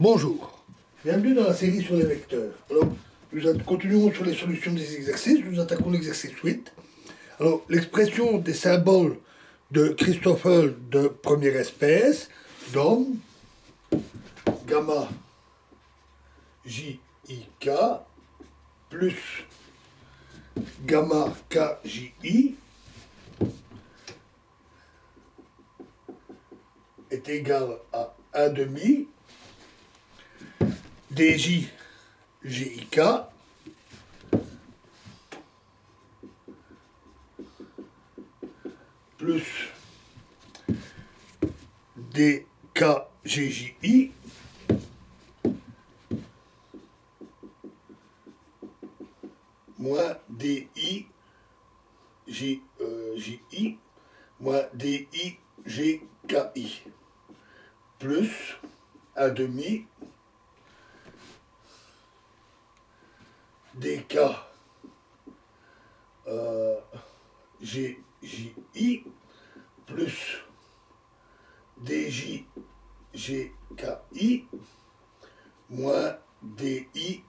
Bonjour, bienvenue dans la série sur les vecteurs. Alors, continuons sur les solutions des exercices, nous attaquons l'exercice 8. Alors, l'expression des symboles de Christoffel de première espèce donne gamma JIK plus gamma KJI est égal à 1 demi DJGIK plus DKGJI moins DIJI moins DIGKI plus 1 demi DKGJI plus DJGKI moins DIGJK.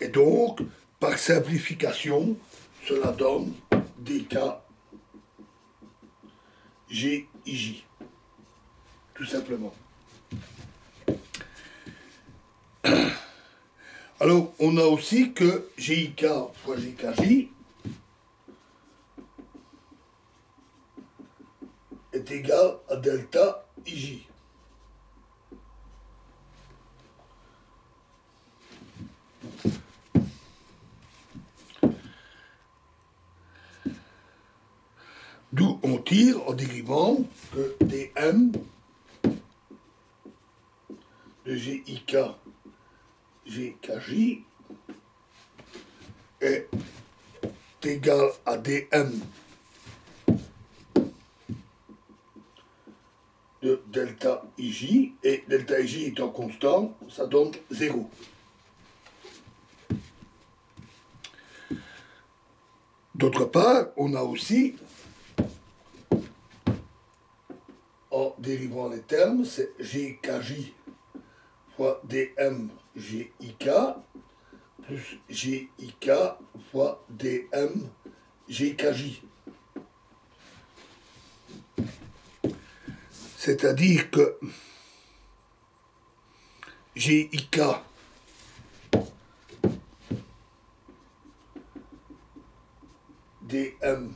Et donc, par simplification, cela donne DKGIJ. Tout simplement. Alors, on a aussi que GIK fois GKJ est égal à delta IJ. D'où on tire en dérivant que dm de GIK GKJ est égal à dm de delta IJ, et delta IJ étant constant, ça donne 0. D'autre part, on a aussi, en dérivant les termes, c'est GKJ fois dm GIK plus GIK fois dm GKJ. C'est-à-dire que GIK dm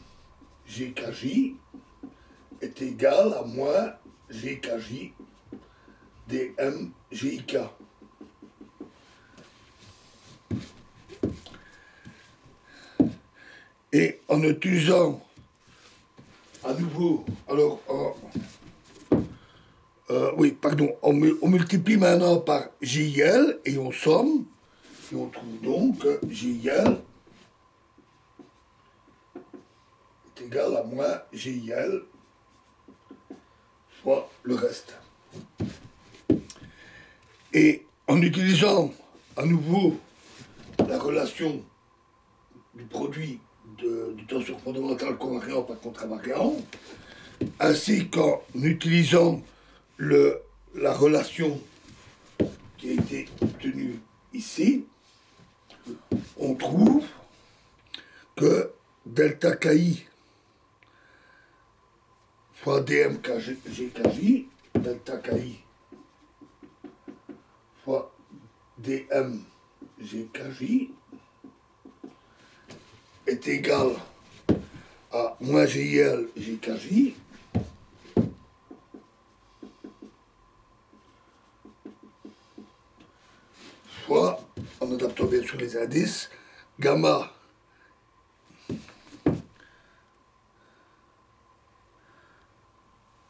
GKJ est égal à moins GKJ dm GIK. Et en utilisant à nouveau, alors, on multiplie maintenant par JL et on somme, et on trouve donc que JL est égal à moins JL fois le reste. Et en utilisant à nouveau la relation du produit du tenseur fondamental covariant par contravariant, ainsi qu'en utilisant la relation qui a été obtenue ici, on trouve que delta KI fois dmGKJ, delta KI fois dmGKJ est égal à moins GIL GKJ fois, en adaptant bien sûr les indices, gamma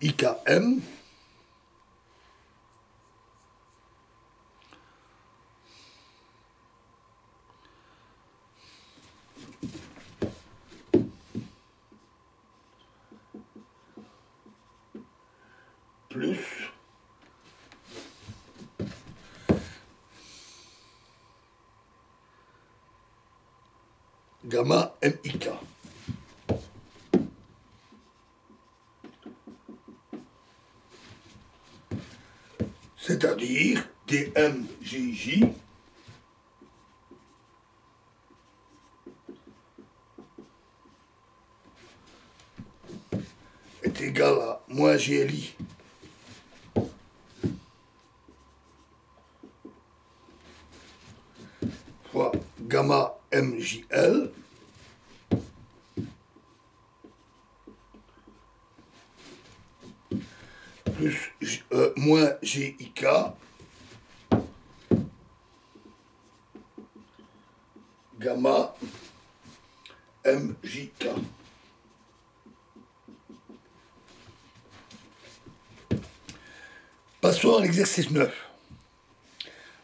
IKM plus gamma MIK. c'est-à-dire dmgj est égal à moins GLI fois gamma MJL plus moins GIK gamma MJK. Passons à l'exercice 9.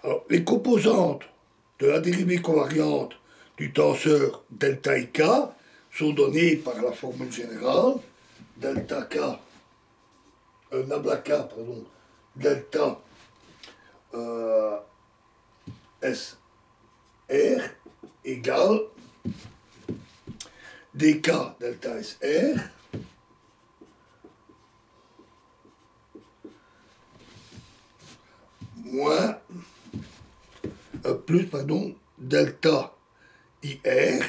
Alors, les composantes de la dérivée covariante du tenseur delta IK sont données par la formule générale delta K, nabla K, pardon, delta SR égale dk delta SR moins plus pardon delta IR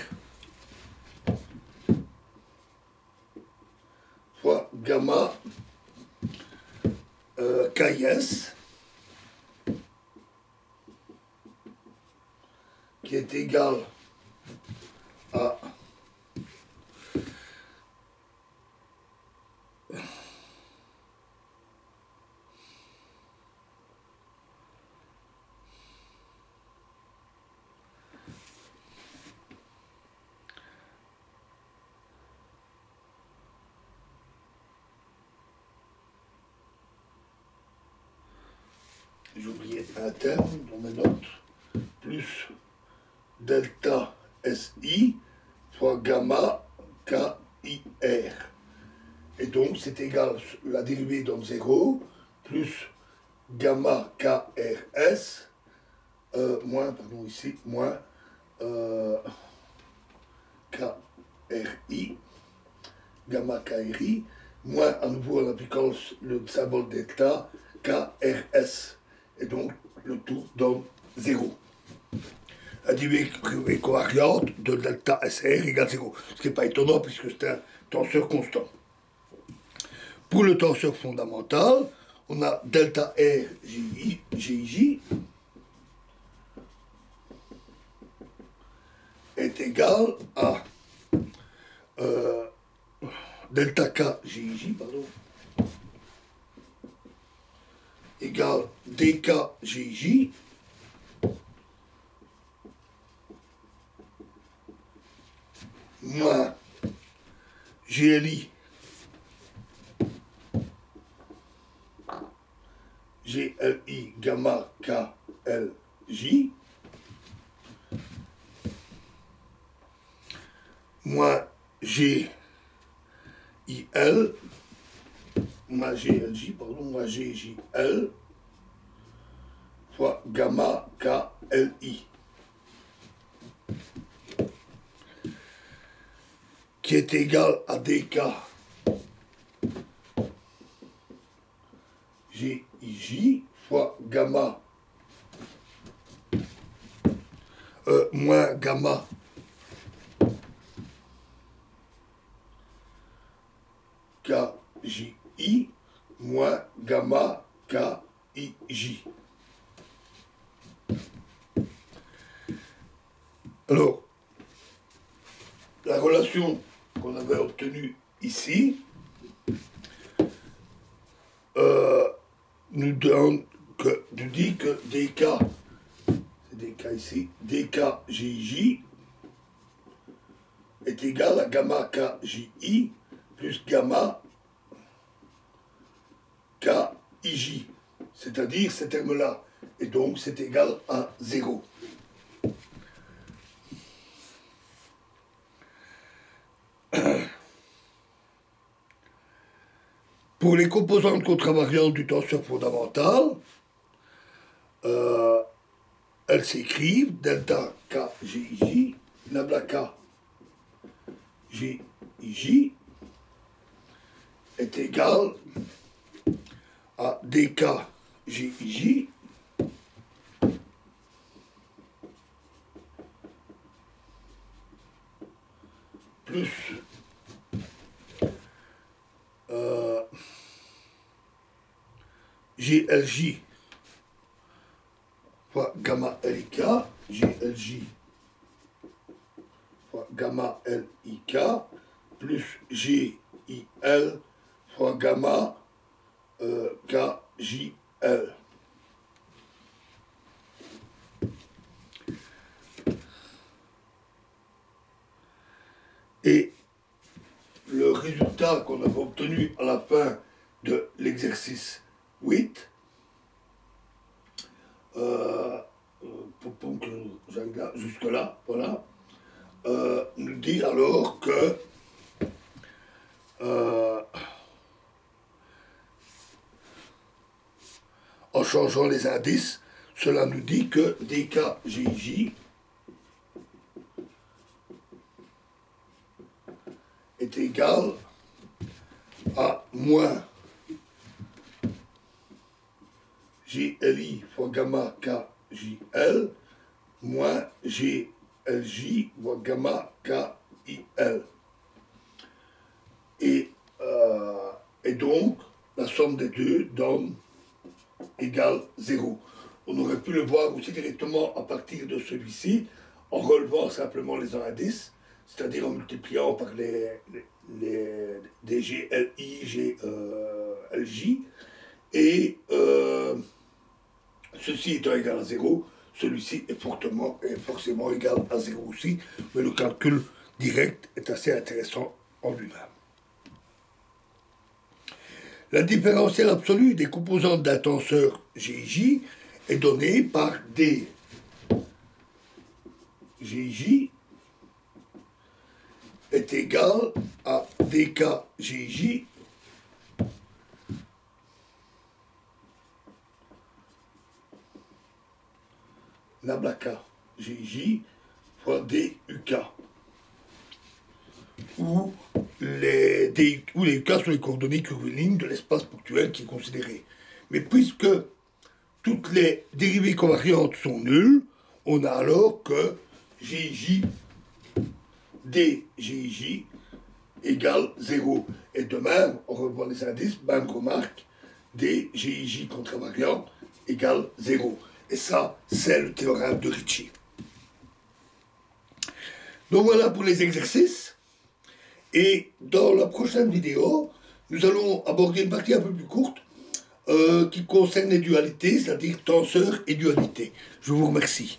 fois gamma KIS qui est égal à j'ai oublié un terme dans mes notes, plus delta SI fois gamma KIR. Et donc c'est égal, la dérivée donne 0, plus gamma KRS, moins, pardon, ici, moins KRI, gamma KRI, moins à nouveau en appliquant le symbole delta, KRS. Et donc le tout donne 0. La dérivée covariante de delta SR égale 0. Ce qui n'est pas étonnant puisque c'est un tenseur constant. Pour le tenseur fondamental, on a delta R GJ est égal à delta K GJ, pardon, égale dk GJ moins GLI GLI gamma KLJ moins GIL moins GLJ, pardon, moins GJL fois gamma KLI qui est égal à dk GIJ fois gamma moins gamma KJI moins gamma KIJ. Alors, la relation qu'on avait obtenue ici nous dit que dk, c'est dk ici, dkJJ est égal à gamma KJI plus gamma KIJ, c'est-à-dire ces termes-là, et donc c'est égal à 0. Pour les composantes contravariantes du tenseur fondamental, elles s'écrivent delta KGJ, nabla K GJ est égal à dk GIJ plus GLJ fois gamma LIK, GLJ fois gamma LIK plus GIL fois gamma KJL. Et le résultat qu'on avait obtenu à la fin de l'exercice 8, pour que j'aille là, jusque-là, voilà, nous dit alors que en changeant les indices, cela nous dit que DKGJ est égal à moins GLI fois gamma KJL moins GLJ fois gamma KIL. Et donc, la somme des deux donne égale 0. On aurait pu le voir aussi directement à partir de celui-ci, en relevant simplement les indices, c'est-à-dire en multipliant par les GLI, GLJ, et ceci étant égal à 0, celui-ci est forcément égal à 0 aussi, mais le calcul direct est assez intéressant en lui-même. La différentielle absolue des composantes d'un tenseur GJ est donnée par D GJ est égal à DK GJ lambda K GJ fois DUK, où les UK sont les coordonnées curvilignes de l'espace ponctuel qui est considéré. Mais puisque toutes les dérivées covariantes sont nulles, on a alors que GJ dGJ égale 0. Et de même, on revoit les indices, même remarque, dGJ contravariant égale 0. Et ça, c'est le théorème de Ricci. Donc voilà pour les exercices. Et dans la prochaine vidéo, nous allons aborder une partie un peu plus courte qui concerne les dualités, c'est-à-dire tenseur et dualité. Je vous remercie.